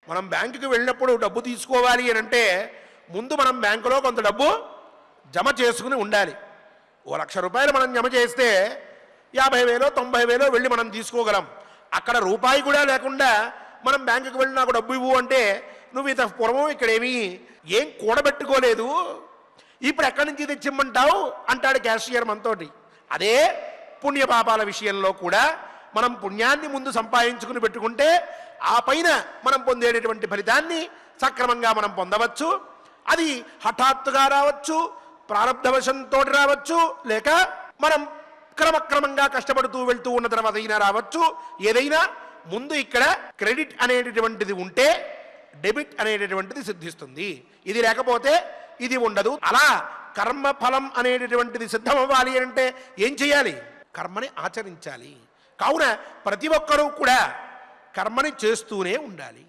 మనం బ్యాంకుకి వెళ్ళినప్పుడు డబ్బు తీసుకోవాలి అని అంటే ముందు మనం బ్యాంకులో కొంత డబ్బు జమ చేసుకుని ఉండాలి. ఓ 1,00,000 రూపాయలు మనం జమ చేస్తే 50,000 90,000 వెళ్ళి మనం తీసుకోగలం. అక్కడ రూపాయి కూడా లేకుండా మనం బ్యాంకుకి వెళ్ళి నాకు డబ్బు ఇవ్వు అంటే నువ్వు ఇంత పూర్వం ఇక్కడేమీ ఏం కూడబెట్టుకోలేదు, ఇప్పుడు ఎక్కడి నుంచి తెచ్చిమ్మంటావు అంటాడు క్యాషియర్ మనతోటి. అదే పుణ్యపాపాల విషయంలో కూడా మనం పుణ్యాన్ని ముందు సంపాదించుకుని పెట్టుకుంటే ఆ పైన మనం పొందేటటువంటి ఫలితాన్ని సక్రమంగా మనం పొందవచ్చు. అది హఠాత్తుగా రావచ్చు, ప్రారంధవశంతో రావచ్చు, లేక మనం క్రమక్రమంగా కష్టపడుతూ వెళ్తూ ఉన్న తర్వాత అయినా రావచ్చు. ఏదైనా ముందు ఇక్కడ క్రెడిట్ అనేటటువంటిది ఉంటే డెబిట్ అనేటటువంటిది సిద్ధిస్తుంది. ఇది లేకపోతే ఇది ఉండదు. అలా కర్మఫలం అనేటటువంటిది సిద్ధం అవ్వాలి అంటే ఏం చేయాలి? కర్మని ఆచరించాలి. కావున ప్రతి ఒక్కరూ కూడా కర్మని చేస్తూనే ఉండాలి.